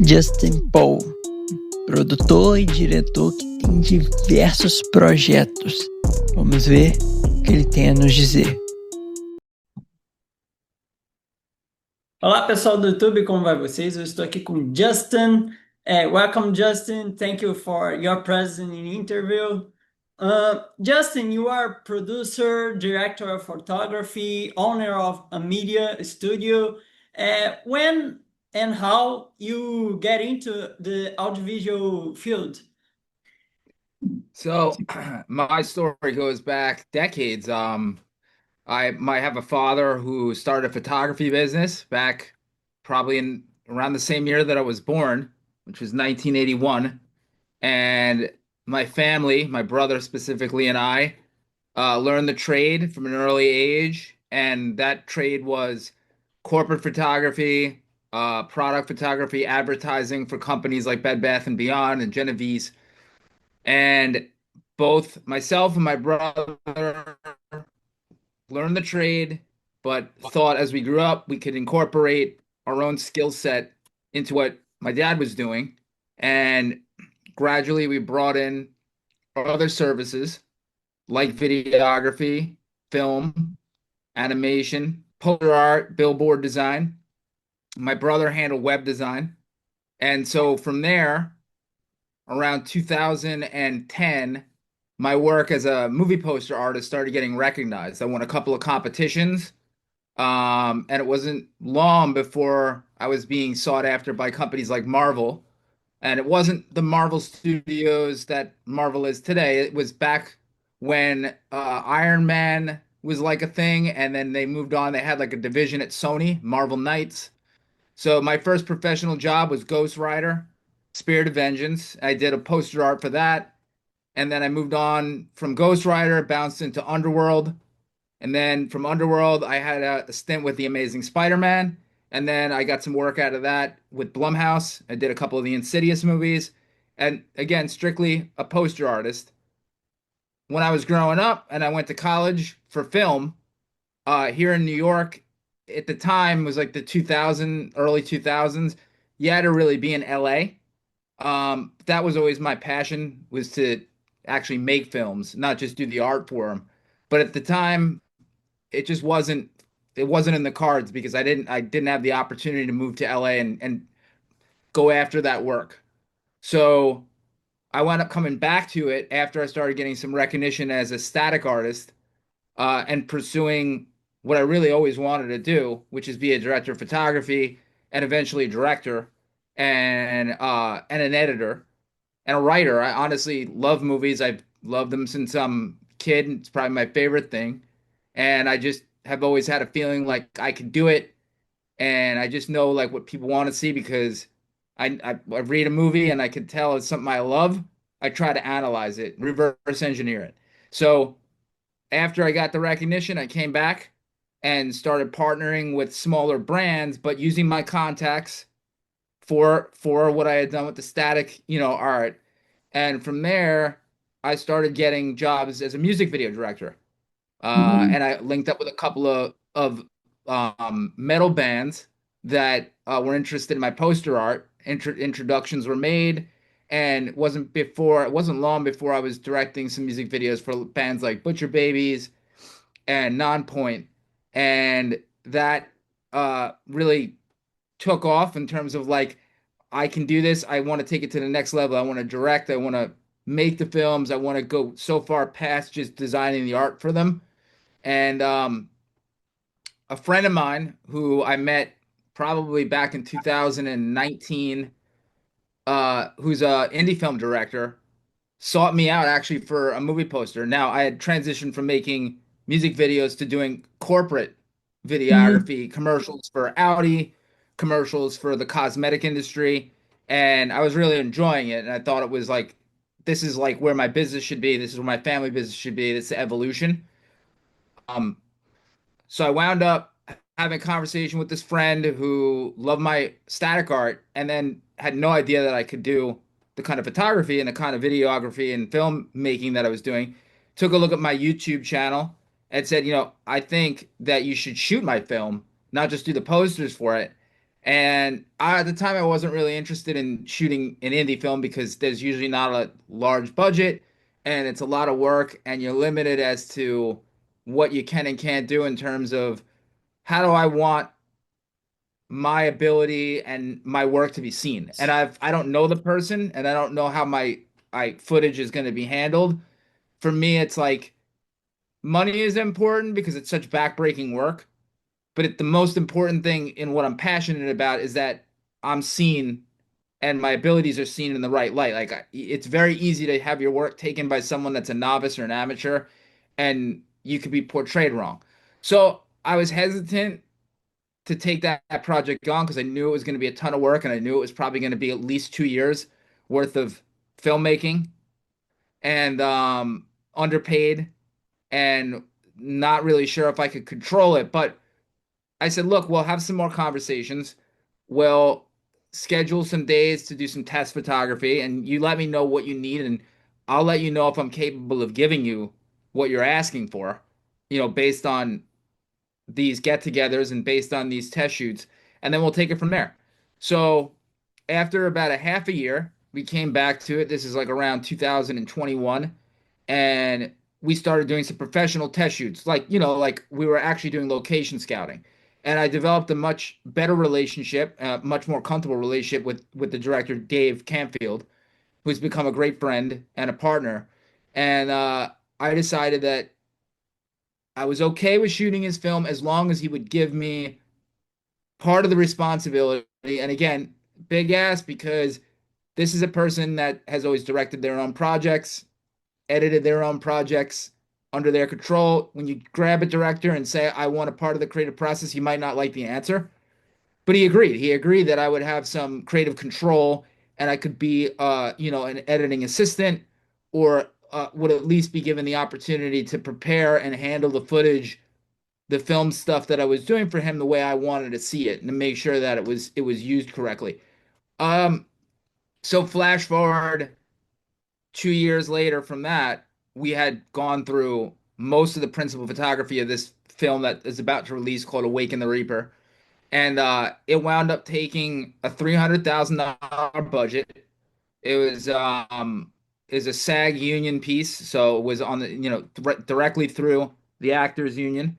Justin Paul, produtor e diretor que tem diversos projetos. Vamos ver o que ele tem a nos dizer. Olá, pessoal do YouTube, como vai vocês? Eu estou aqui com Justin. Welcome, Justin. Thank you for your presence in interview. Justin, you are producer, director of photography, owner of a media studio. When and how you get into the audiovisual field? So my story goes back decades. I might have a father who started a photography business back probably in around the same year that I was born, which was 1981. And my family, my brother specifically, and I learned the trade from an early age. And that trade was corporate photography, product photography, advertising for companies like Bed Bath and Beyond and Genovese. And both myself and my brother learned the trade, but thought as we grew up, we could incorporate our own skill set into what my dad was doing. And gradually, we brought in other services like videography, film, animation, poster art, billboard design. My brother handled web design. And so from there, around 2010, my work as a movie poster artist started getting recognized. I won a couple of competitions, and it wasn't long before I was being sought after by companies like Marvel. And it wasn't the Marvel Studios that Marvel is today. It was back when Iron Man was like a thing, and then they moved on. They had like a division at Sony, Marvel Knights. So my first professional job was Ghost Rider, Spirit of Vengeance. I did a poster art for that. And then I moved on from Ghost Rider, bounced into Underworld. And then from Underworld, I had a stint with The Amazing Spider-Man. And then I got some work out of that with Blumhouse. I did a couple of the Insidious movies. And again, strictly a poster artist. When I was growing up and I went to college for film, here in New York, at the time was like the 2000 early 2000s. You had to really be in LA. That was always my passion, was to actually make films, not just do the art for them. But at the time, it just wasn't in the cards because I didn't have the opportunity to move to LA and go after that work. So I wound up coming back to it after I started getting some recognition as a static artist, and pursuing what I really always wanted to do, which is be a director of photography and eventually a director and an editor and a writer. I honestly love movies. I've loved them since I'm a kid. It's probably my favorite thing. And I just have always had a feeling like I could do it. And I just know like what people want to see because I read a movie and I can tell it's something I love. I try to analyze it, reverse engineer it. So after I got the recognition, I came back and started partnering with smaller brands, but using my contacts for what I had done with the static, art. And from there, I started getting jobs as a music video director. And I linked up with a couple of metal bands that were interested in my poster art. Introductions were made, and it wasn't long before I was directing some music videos for bands like Butcher Babies and Nonpoint, and that really took off in terms of like I can do this. I want to take it to the next level. I want to direct. I want to make the films. I want to go so far past just designing the art for them. And a friend of mine who I met probably back in 2019, who's a indie film director, sought me out actually for a movie poster. Now I had transitioned from making music videos to doing corporate videography, commercials for Audi, commercials for the cosmetic industry, and I was really enjoying it. And I thought it was like, this is like where my business should be. This is where my family business should be. This is the evolution. Um, so I wound up having a conversation with this friend who loved my static art and then had no idea that I could do the kind of photography and the kind of videography and filmmaking that I was doing. Took a look at my YouTube channel and said, I think that you should shoot my film, not just do the posters for it. And at the time, I wasn't really interested in shooting an indie film because there's usually not a large budget and it's a lot of work, and you're limited as to what you can and can't do in terms of how do I want my ability and my work to be seen. And I don't know the person and I don't know how my footage is going to be handled. For me, it's like money is important because it's such backbreaking work. The most important thing in what I'm passionate about is that I'm seen and my abilities are seen in the right light. It's very easy to have your work taken by someone that's a novice or an amateur, and you could be portrayed wrong. So I was hesitant to take that project on because I knew it was going to be a ton of work, and I knew it was probably going to be at least 2 years worth of filmmaking, and underpaid, and not really sure if I could control it. But I said, look, we'll have some more conversations. We'll schedule some days to do some test photography, and you let me know what you need, and I'll let you know if I'm capable of giving you what you're asking for, based on these get-togethers and based on these test shoots, and then we'll take it from there. So after about a half a year, we came back to it. This is like around 2021, and we started doing some professional test shoots, like we were actually doing location scouting. And I developed a much better relationship, much more comfortable relationship with the director Dave Campfield, who's become a great friend and a partner. And I decided that I was okay with shooting his film as long as he would give me part of the responsibility. And again, big ass because this is a person that has always directed their own projects, edited their own projects under their control. When you grab a director and say, I want a part of the creative process, he might not like the answer. But he agreed. He agreed that I would have some creative control and I could be, an editing assistant or would at least be given the opportunity to prepare and handle the footage, the film stuff that I was doing for him the way I wanted to see it and to make sure that it was used correctly. Um, so flash forward 2 years later from that, we had gone through most of the principal photography of this film that is about to release called Awaken the Reaper. And it wound up taking a $300,000 budget. It was is a SAG union piece, so it was on the directly through the actors union.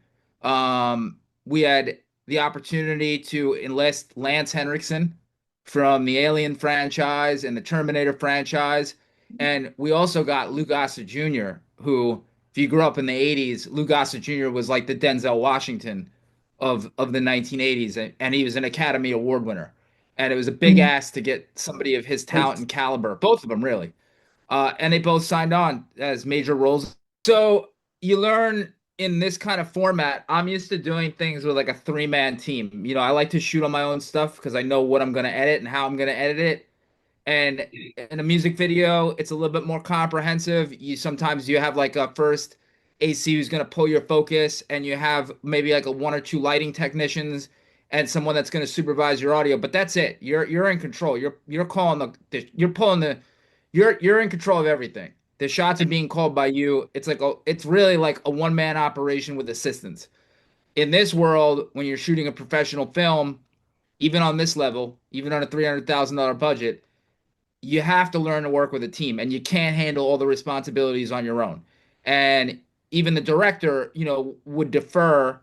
We had the opportunity to enlist Lance Henriksen from the Alien franchise and the Terminator franchise, and we also got Lou Gossett Jr., who, if you grew up in the '80s, Lou Gossett Jr. was like the Denzel Washington of the 1980s, and he was an Academy Award winner. And it was a big Mm. ask to get somebody of his talent and caliber, both of them really. And they both signed on as major roles. So you learn in this kind of format. I'm used to doing things with like a three-man team. I like to shoot on my own stuff because I know what I'm going to edit and how I'm going to edit it. And in a music video, it's a little bit more comprehensive. You have like a first AC who's going to pull your focus, and you have maybe like a one or two lighting technicians and someone that's going to supervise your audio. But that's it. You're in control. You're calling you're pulling the you're in control of everything. The shots are being called by you. It's really like a one-man operation with assistants. In this world, when you're shooting a professional film, even on this level, even on a $300,000 budget, you have to learn to work with a team, and you can't handle all the responsibilities on your own. And even the director, would defer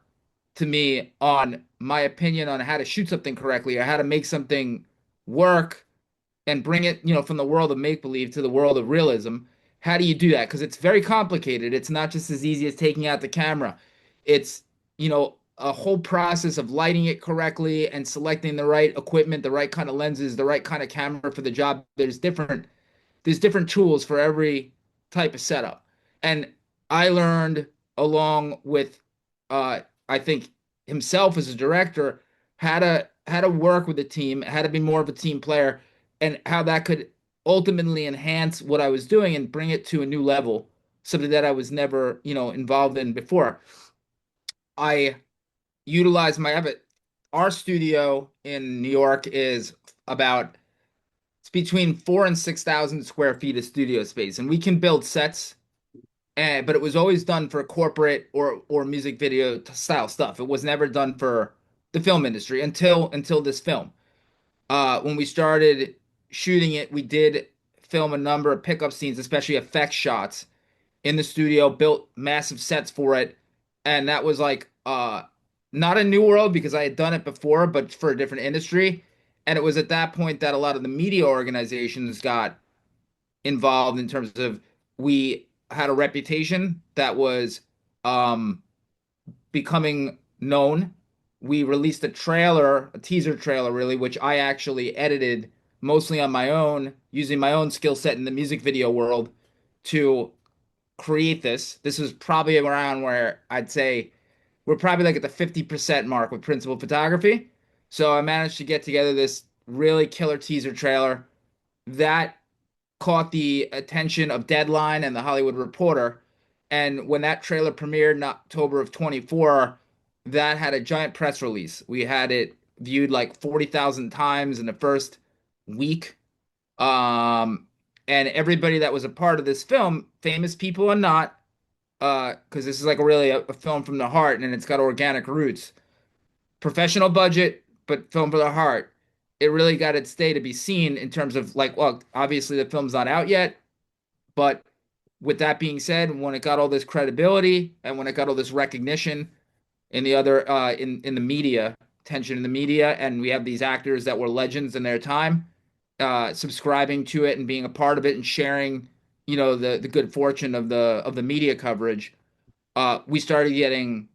to me on my opinion on how to shoot something correctly or how to make something work and bring it, from the world of make believe to the world of realism. How do you do that? Because it's very complicated. It's not just as easy as taking out the camera. It's, a whole process of lighting it correctly and selecting the right equipment, the right kind of lenses, the right kind of camera for the job. There's different tools for every type of setup. And I learned along with I think himself as a director how to work with a team, how to be more of a team player, and how that could ultimately enhance what I was doing and bring it to a new level, something that I was never, involved in before. I utilized my effort. Our studio in New York is about it's between 4 and 6,000 square feet of studio space, and we can build sets. But it was always done for corporate or music video style stuff. It was never done for the film industry until this film. When we started shooting it, we did film a number of pickup scenes, especially effects shots in the studio, built massive sets for it. And that was like not a new world because I had done it before, but for a different industry. And it was at that point that a lot of the media organizations got involved in terms of we had a reputation that was um, becoming known. We released a trailer, a teaser trailer, really, which I actually edited mostly on my own, using my own skill set in the music video world to create this. This was probably around where I'd say we're probably like at the 50% mark with principal photography. So I managed to get together this really killer teaser trailer that caught the attention of Deadline and the Hollywood Reporter. And when that trailer premiered in October of 24, that had a giant press release. We had it viewed like 40,000 times in the first week. Um, and everybody that was a part of this film, famous people and not, because this is like really a film from the heart and it's got organic roots. Professional budget, but film for the heart. It really got its day to be seen in terms of like, well, obviously the film's not out yet, but with that being said, when it got all this credibility and when it got all this recognition in the other in the media, attention in the media, and we have these actors that were legends in their time, subscribing to it and being a part of it and sharing, the good fortune of the media coverage, we started getting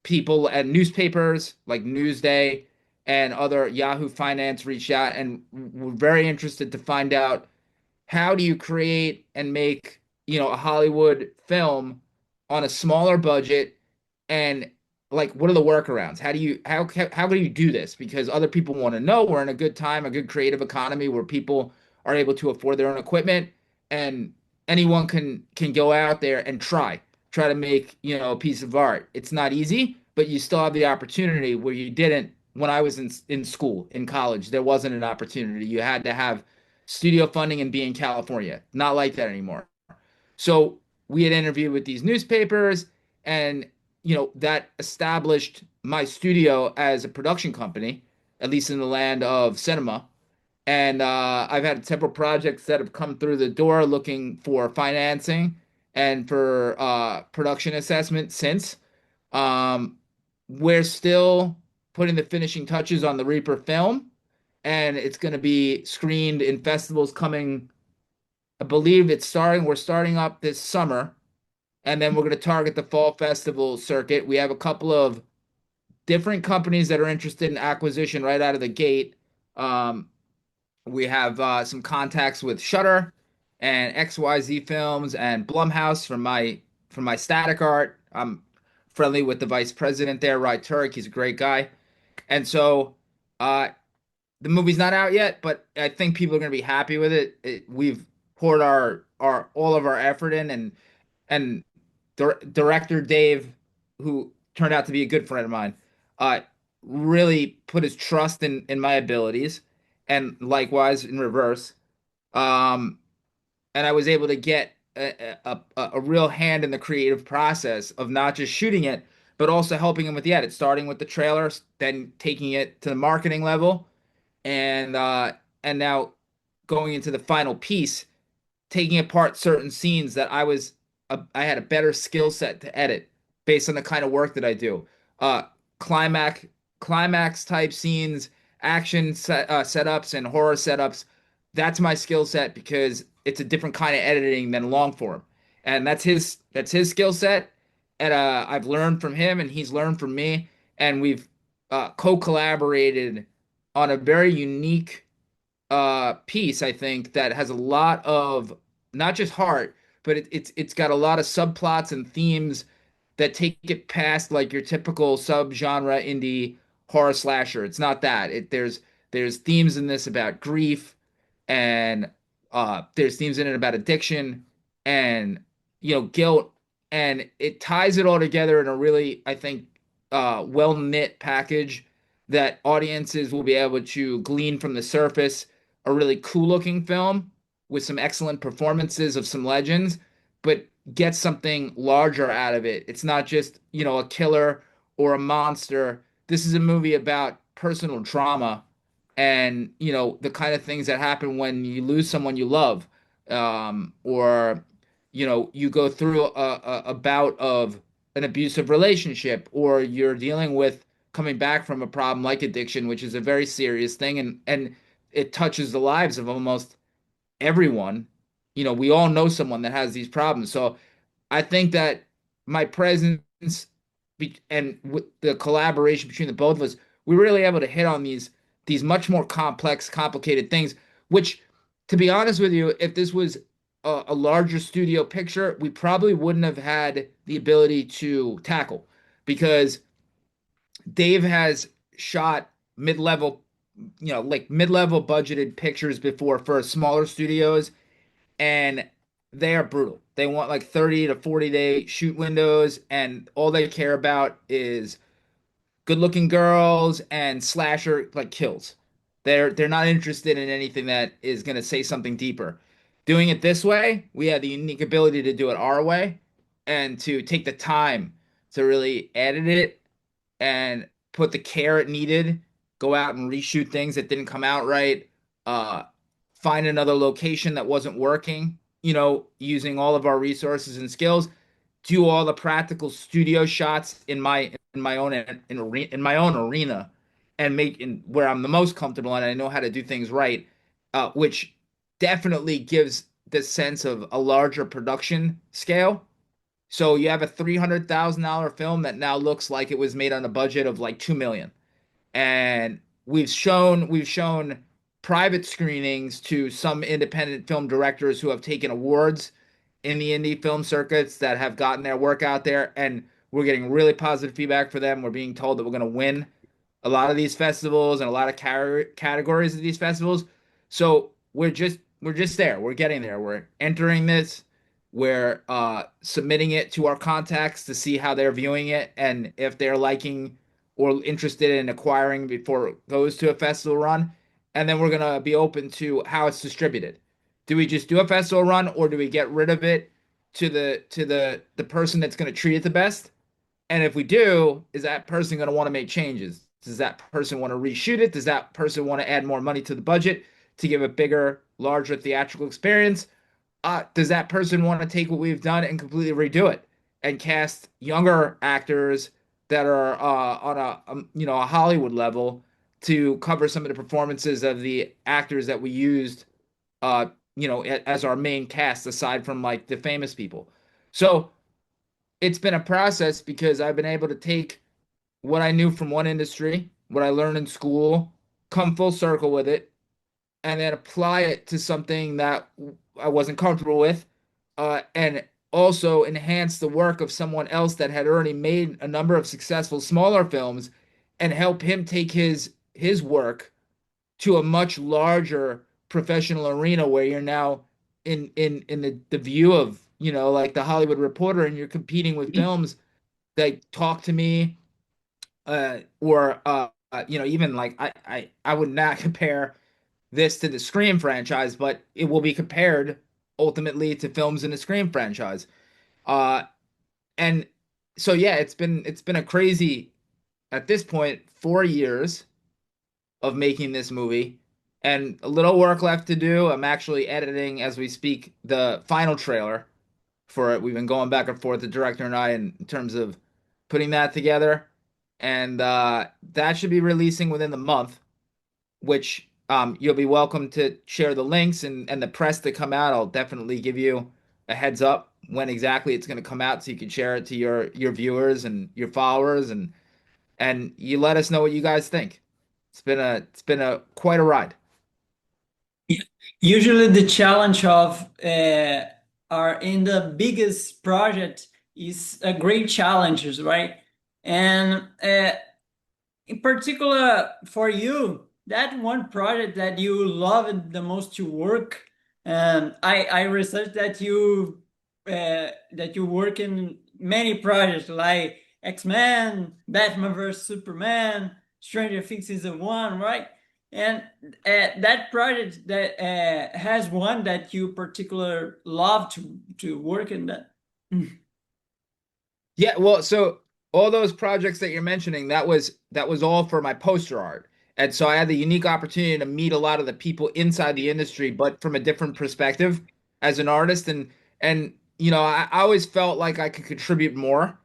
people at newspapers like Newsday and other Yahoo Finance reached out and were very interested to find out how do you create and make, a Hollywood film on a smaller budget and like what are the workarounds? How do you do this? Because other people want to know we're in a good time, a good creative economy where people are able to afford their own equipment and anyone can go out there and try to make, a piece of art. It's not easy, but you still have the opportunity where you didn't when I was in school, in college, there wasn't an opportunity. You had to have studio funding and be in California. Not like that anymore. So we had interviewed with these newspapers, and that established my studio as a production company, at least in the land of cinema. And I've had several projects that have come through the door looking for financing and for production assessment since. Um, we're still putting the finishing touches on the Reaper film, and it's going to be screened in festivals coming. I believe we're starting up this summer, and then we're going to target the fall festival circuit. We have a couple of different companies that are interested in acquisition right out of the gate. Um, we have some contacts with Shutter and XYZ Films and Blumhouse from my static art. I'm friendly with the vice president there, Rye Turk. He's a great guy. And so uh, the movie's not out yet, but I think people are going to be happy with it. We've poured our all of our effort in, and director Dave, who turned out to be a good friend of mine, uh, really put his trust in my abilities, and likewise in reverse. Um, and I was able to get a real hand in the creative process of not just shooting it, but also helping him with the edit, starting with the trailers, then taking it to the marketing level, and now going into the final piece, taking apart certain scenes that I had a better skill set to edit based on the kind of work that I do. Uh, climax climax type scenes, setups, and horror setups. That's my skill set because it's a different kind of editing than long form, and that's his skill set. And I've learned from him, and he's learned from me, and we've co-collaborated on a very unique piece, I think, that has a lot of not just heart, but it's got a lot of subplots and themes that take it past like your typical subgenre indie horror slasher. It's not that. There's themes in this about grief, and there's themes in it about addiction and guilt, and it ties it all together in a really, I think, well knit package that audiences will be able to glean from the surface. A really cool looking film with some excellent performances of some legends, but get something larger out of it. It's not just, a killer or a monster. this is a movie about personal trauma and, the kind of things that happen when you lose someone you love, or, you go through a bout of an abusive relationship, or you're dealing with coming back from a problem like addiction, which is a very serious thing, and it touches the lives of almost everyone. We all know someone that has these problems. So I think that my presence and with the collaboration between the both of us, we were really able to hit on these much more complex, complicated things, which, to be honest with you, if this was a larger studio picture, we probably wouldn't have had the ability to tackle, because Dave has shot mid-level, like mid-level budgeted pictures before for smaller studios, and they are brutal. They want like 30 to 40-day shoot windows, and all they care about is good-looking girls and slasher like kills. They're not interested in anything that is going to say something deeper. Doing it this way, we have the unique ability to do it our way and to take the time to really edit it and put the care it needed, go out and reshoot things that didn't come out right, uh, find another location that wasn't working, using all of our resources and skills, do all the practical studio shots in my own arena, and make in where I'm the most comfortable and I know how to do things right, which definitely gives the sense of a larger production scale. So you have a $300,000 film that now looks like it was made on a budget of like 2 million. And we've shown private screenings to some independent film directors who have taken awards in the indie film circuits that have gotten their work out there, and we're getting really positive feedback for them. We're being told that we're going to win a lot of these festivals and a lot of categories of these festivals. So we're just there. We're getting there. We're entering this. We're submitting it to our contacts to see how they're viewing it and if they're liking or interested in acquiring before it goes to a festival run. And then we're gonna be open to how it's distributed. Do we just do a festival run, or do we get rid of it to the person that's gonna treat it the best? And if we do, is that person going to want to make changes? Does that person want to reshoot it? Does that person want to add more money to the budget to give a bigger, larger theatrical experience? Does that person want to take what we've done and completely redo it and cast younger actors that are on a Hollywood level to cover some of the performances of the actors that we used uh as our main cast aside from like the famous people? So it's been a process because I've been able to take what I knew from one industry, what I learned in school, come full circle with it, and then apply it to something that I wasn't comfortable with, and also enhance the work of someone else that had already made a number of successful smaller films, and help him take his work to a much larger professional arena where you're now in the view of, like the Hollywood Reporter, and you're competing with films that talk to me, or even like I would not compare this to the Scream franchise, but it will be compared ultimately to films in the Scream franchise. Uh, and so yeah, it's been a crazy, at this point, 4 years of making this movie, and a little work left to do. I'm actually editing as we speak the final trailer for it. We've been going back and forth, the director and I, in terms of putting that together, and that should be releasing within the month. Which you'll be welcome to share the links and the press that come out. I'll definitely give you a heads up when exactly it's going to come out, so you can share it to your viewers and your followers, and you let us know what you guys think. It's been a quite a ride. Usually, the challenge of our in the biggest project is a great challenges, right? And in particular for you, that one project that you love the most to work. I researched that you work in many projects like X-Men, Batman vs Superman, Stranger Things season one, right? And that project that has one that you particular love to work in that. Yeah, well, so all those projects that you're mentioning, that was all for my poster art. And so I had the unique opportunity to meet a lot of the people inside the industry, but from a different perspective as an artist. And I always felt like I could contribute more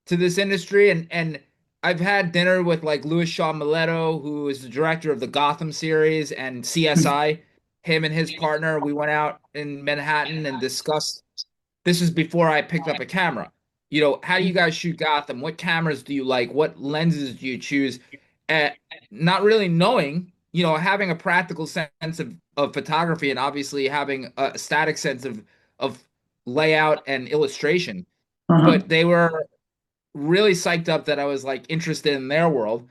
to this industry. And I've had dinner with like Louis Shaw Mileto, who is the director of the Gotham series and CSI. Him and his partner, we went out in Manhattan and discussed. This is before I picked up a camera. How do you guys shoot Gotham? What cameras do you like? What lenses do you choose? Uh, Not really knowing, having a practical sense of photography and obviously having a static sense of layout and illustration. Uh-huh. But they were really psyched up that I was like interested in their world.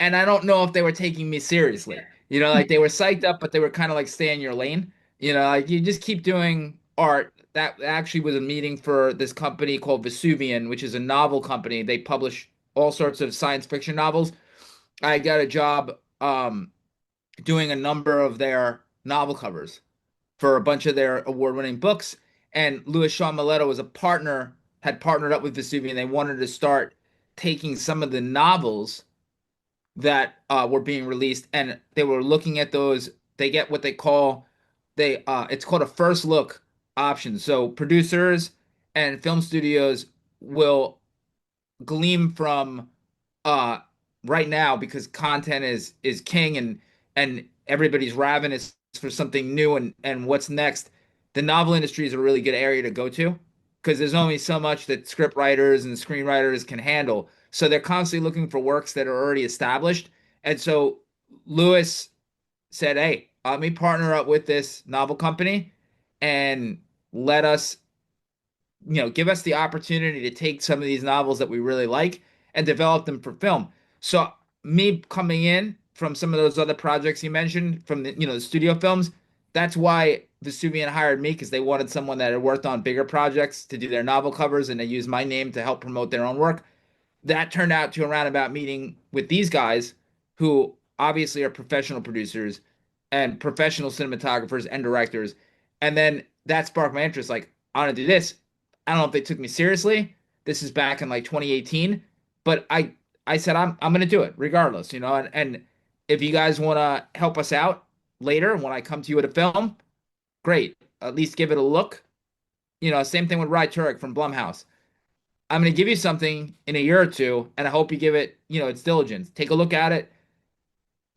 And I don't know if they were taking me seriously. Like they were psyched up, but they were kind of like stay in your lane. Like you just keep doing art. That actually was a meeting for this company called Vesuvian, which is a novel company. They publish all sorts of science fiction novels. I got a job doing a number of their novel covers for a bunch of their award-winning books. And Louis Shaw Mileto was a partner, had partnered up with Vesuvian. They wanted to start taking some of the novels that were being released, and they were looking at those. They get what they call it's called a first look option. So producers and film studios will glean from uh right now because content is king and everybody's ravenous for something new and what's next. The novel industry is a really good area to go to because there's only so much that script writers and screenwriters can handle. So they're constantly looking for works that are already established. And so Lewis said, "Hey, let me partner up with this novel company and let us give us the opportunity to take some of these novels that we really like and develop them for film." So me coming in from some of those other projects you mentioned from the studio films, that's why Vesuvian hired me because they wanted someone that had worked on bigger projects to do their novel covers and they used my name to help promote their own work. That turned out to a roundabout meeting with these guys who obviously are professional producers and professional cinematographers and directors. And then that sparked my interest. Like, I want to do this. I don't know if they took me seriously. This is back in like 2018, but I said I'm gonna do it regardless, and if you guys want to help us out later when I come to you with a film, great. At least give it a look. Same thing with Rye Turek from Blumhouse. I'm going to give you something in a year or two, and I hope you give it, its diligence. Take a look at it.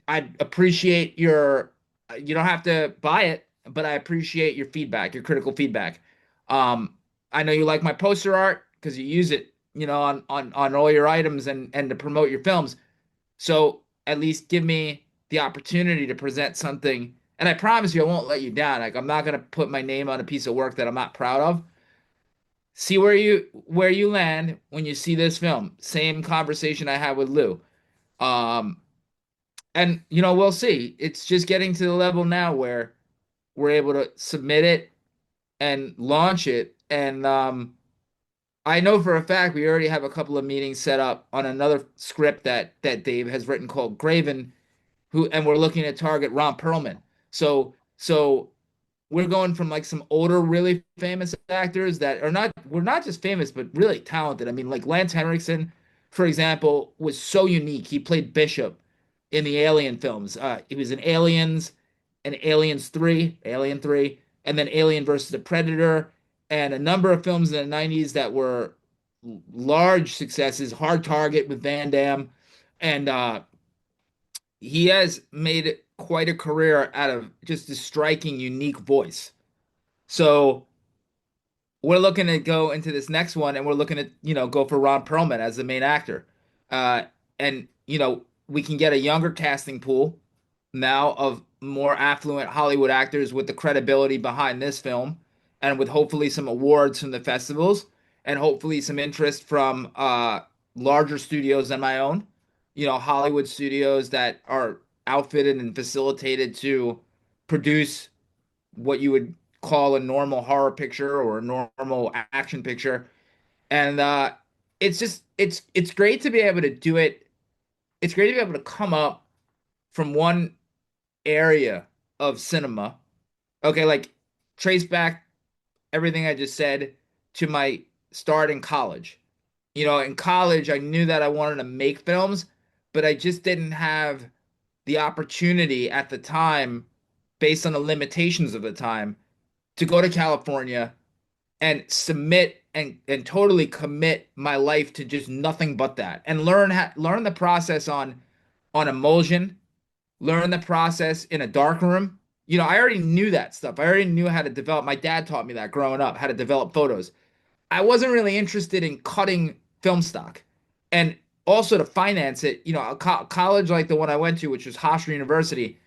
I appreciate you don't have to buy it, but I appreciate your feedback, your critical feedback. Um, I know you like my poster art because you use it, on all your items and to promote your films. So at least give me the opportunity to present something. And I promise you, I won't let you down. Like I'm not going to put my name on a piece of work that I'm not proud of. See where you land when you see this film. Same conversation I had with Lou. Um, and we'll see. It's just getting to the level now where we're able to submit it and launch it. And I know for a fact we already have a couple of meetings set up on another script that Dave has written called Graven, and we're looking to target Ron Perlman. So we're going from like some older, really famous actors that are not, we're not just famous, but really talented. I mean, like Lance Henriksen, for example, was so unique. He played Bishop in the Alien films. He was in Aliens and Aliens 3, Alien 3, and then Alien versus the Predator, and a number of films in the 90s that were large successes. Hard Target with Van Damme. And he has made quite a career out of just a striking, unique voice. So we're looking to go into this next one, and we're looking to, go for Ron Perlman as the main actor. Uh, and we can get a younger casting pool now of more affluent Hollywood actors with the credibility behind this film, and with hopefully some awards from the festivals, and hopefully some interest from larger studios than my own. Hollywood studios that are outfitted and facilitated to produce what you would call a normal horror picture or a normal action picture. And it's great to be able to do it. It's great to be able to come up from one area of cinema. Okay, like trace back everything I just said to my start in college. In college, I knew that I wanted to make films, but I just didn't have the opportunity at the time, based on the limitations of the time, to go to California and submit and totally commit my life to just nothing but that and learn the process on emulsion, learn the process in a dark room. I already knew that stuff. I already knew how to develop. My dad taught me that growing up, how to develop photos. I wasn't really interested in cutting film stock. And also to finance it, a college like the one I went to, which was Hofstra University,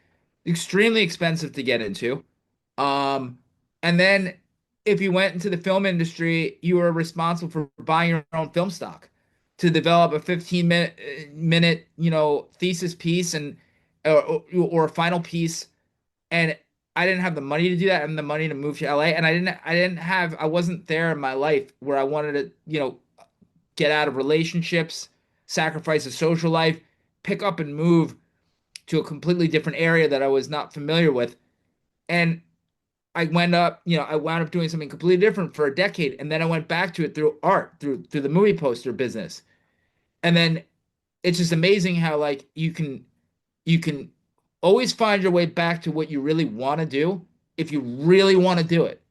extremely expensive to get into. Um, and then if you went into the film industry, you were responsible for buying your own film stock to develop a 15 minute, thesis piece and or a final piece. And I didn't have the money to do that and the money to move to LA. And I wasn't there in my life where I wanted to, get out of relationships, sacrifice a social life, pick up and move to a completely different area that I was not familiar with. And I wound up doing something completely different for a decade, and then I went back to it through art, through the movie poster business. And then it's just amazing how like you can always find your way back to what you really want to do if you really want to do it.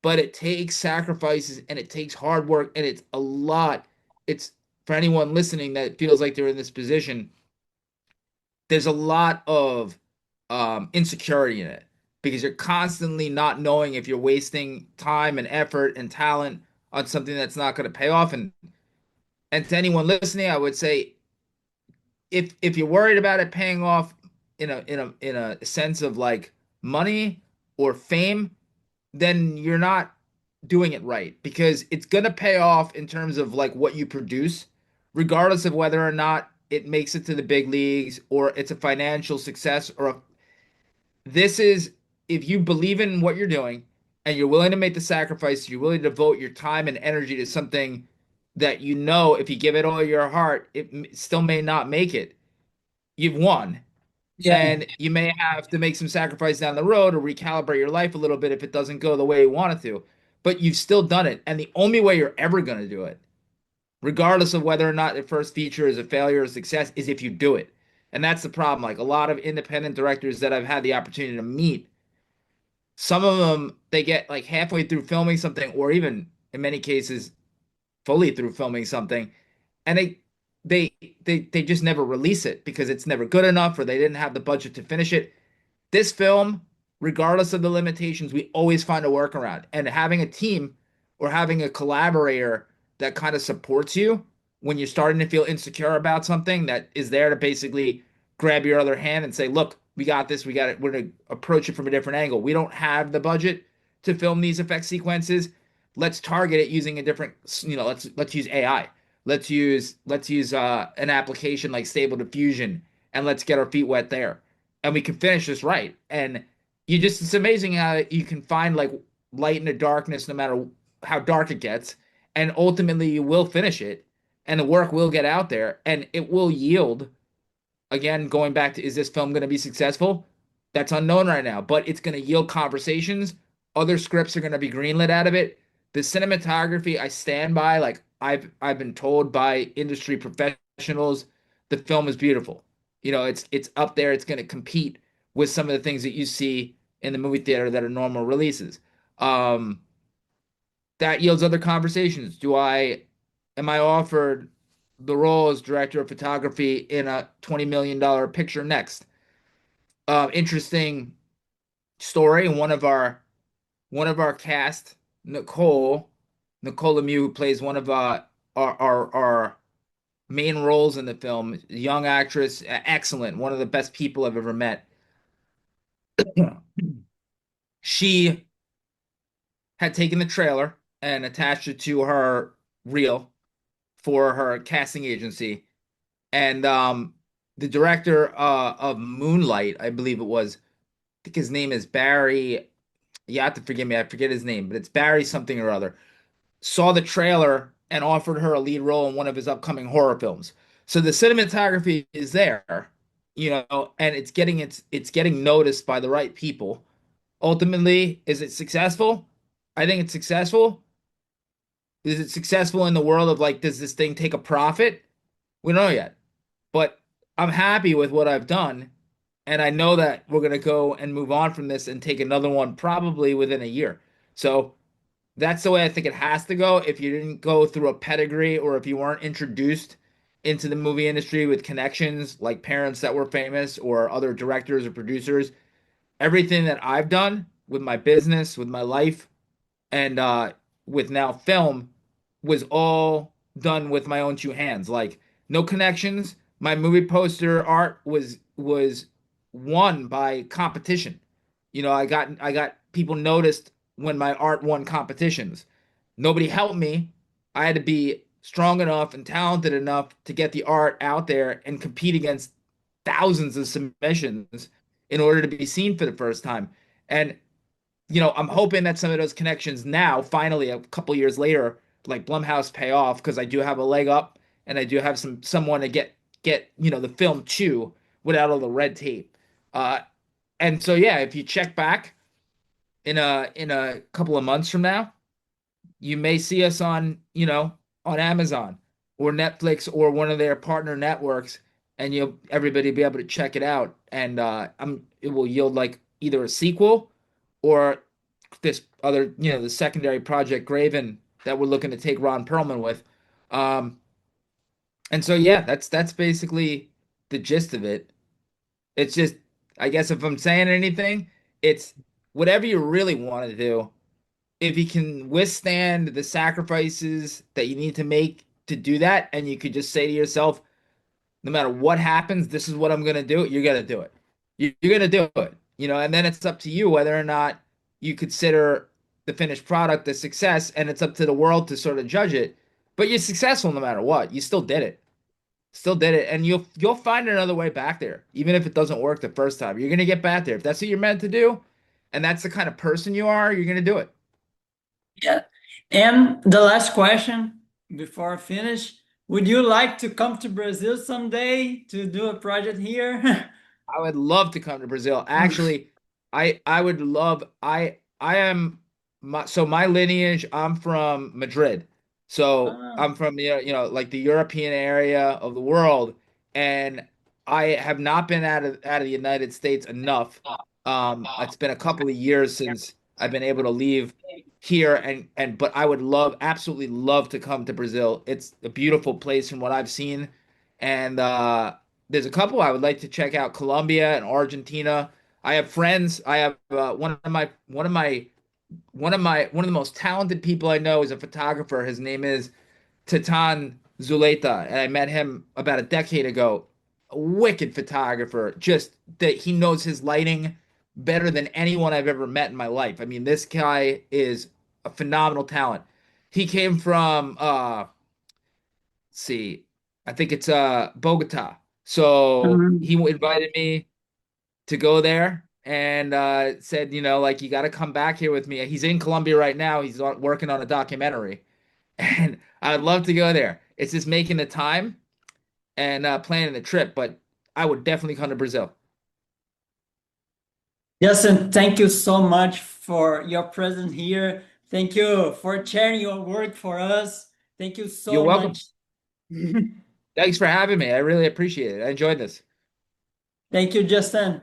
But it takes sacrifices and it takes hard work and it's a lot. It's for anyone listening that feels like they're in this position, there's a lot of insecurity in it because you're constantly not knowing if you're wasting time and effort and talent on something that's not going to pay off. And to anyone listening, I would say if you're worried about it paying off in a sense of like money or fame, then you're not doing it right because it's going to pay off in terms of like what you produce, regardless of whether or not it makes it to the big leagues or it's a financial success this is if you believe in what you're doing and you're willing to make the sacrifice, you're willing to devote your time and energy to something that if you give it all your heart, still may not make it. You've won. Yeah. And you may have to make some sacrifice down the road or recalibrate your life a little bit if it doesn't go the way you want it to. But you've still done it. And the only way you're ever going to do it, regardless of whether or not the first feature is a failure or a success, is if you do it. And that's the problem. Like a lot of independent directors that I've had the opportunity to meet, some of them, they get like halfway through filming something, or even in many cases, fully through filming something, and they they just never release it because it's never good enough or they didn't have the budget to finish it. This film, regardless of the limitations, we always find a workaround. And having a team or having a collaborator that kind of supports you when you're starting to feel insecure about something that is there to basically grab your other hand and say, look, we got this, we got it. We're going to approach it from a different angle. We don't have the budget to film these effect sequences. Let's target it using a different, let's use AI. Let's use an application like Stable Diffusion and let's get our feet wet there and we can finish this right. And it's amazing how you can find like light in the darkness, no matter how dark it gets. And ultimately, you will finish it and the work will get out there and it will yield. Again, going back to is this film going to be successful? That's unknown right now, but it's going to yield conversations. Other scripts are going to be greenlit out of it. The cinematography, I stand by. Like I've been told by industry professionals, the film is beautiful. It's up there. It's going to compete with some of the things that you see in the movie theater that are normal releases. Um, that yields other conversations. Am I offered the role as director of photography in a $20 million picture next? Interesting story. One of our cast, Nicole Lemieux, who plays one of our main roles in the film, young actress, excellent, one of the best people I've ever met. She had taken the trailer and attached it to her reel for her casting agency. And the director of Moonlight, I believe it was, I think his name is Barry. You have to forgive me, I forget his name, but it's Barry something or other. Saw the trailer and offered her a lead role in one of his upcoming horror films. So the cinematography is there, and it's getting noticed by the right people. Ultimately, is it successful? I think it's successful. Is it successful in the world of like, does this thing take a profit? We don't know yet. But I'm happy with what I've done. And I know that we're gonna go and move on from this and take another one probably within a year. So that's the way I think it has to go. If you didn't go through a pedigree or if you weren't introduced into the movie industry with connections like parents that were famous or other directors or producers, everything that I've done with my business, with my life, and with now film was all done with my own two hands. Like no connections. My movie poster art was won by competition. I got people noticed when my art won competitions. Nobody helped me. I had to be strong enough and talented enough to get the art out there and compete against thousands of submissions in order to be seen for the first time. And I'm hoping that some of those connections now, finally, a couple years later, like Blumhouse pay off because I do have a leg up and I do have someone to get the film to without all the red tape. Uh, and so yeah, if you check back in a couple of months from now, you may see us on Amazon or Netflix or one of their partner networks, and you'll everybody be able to check it out. And it will yield like either a sequel or this other, the secondary project Graven that we're looking to take Ron Perlman with. Um, and so yeah, that's basically the gist of it. It's just, I guess if I'm saying anything, it's whatever you really want to do. If you can withstand the sacrifices that you need to make to do that, and you could just say to yourself, no matter what happens, this is what I'm gonna do, you're gonna do it. You're gonna do it, and then it's up to you whether or not you consider the finished product a success, and it's up to the world to sort of judge it. But you're successful no matter what. You still did it, and you'll find another way back there, even if it doesn't work the first time. You're gonna get back there if that's what you're meant to do, and that's the kind of person you are. You're gonna do it. Yeah. And the last question before I finish, would you like to come to Brazil someday to do a project here? I would love to come to Brazil. Actually, I would love I am my lineage, I'm from Madrid. So Ah, I'm from like the European area of the world, and I have not been out of the United States enough. It's been a couple of years since I've been able to leave here, and but I would absolutely love to come to Brazil. It's a beautiful place from what I've seen. And there's a couple I would like to check out, Colombia and Argentina. I have friends. I have one of the most talented people I know is a photographer. His name is Titan Zuleta, and I met him about a decade ago. A wicked photographer, just that he knows his lighting better than anyone I've ever met in my life. I mean, this guy is a phenomenal talent. He came from see, I think it's Bogota. So he um, invited me to go there and said, like you got to come back here with me. He's in Colombia right now. He's working on a documentary, and I would love to go there. It's just making the time and planning the trip, but I would definitely come to Brazil. yes, and thank you so much for your presence here. Thank you for sharing your work for us. Thank you You're so welcome. much. Thanks for having me. I really appreciate it. I enjoyed this. Thank you, Justin.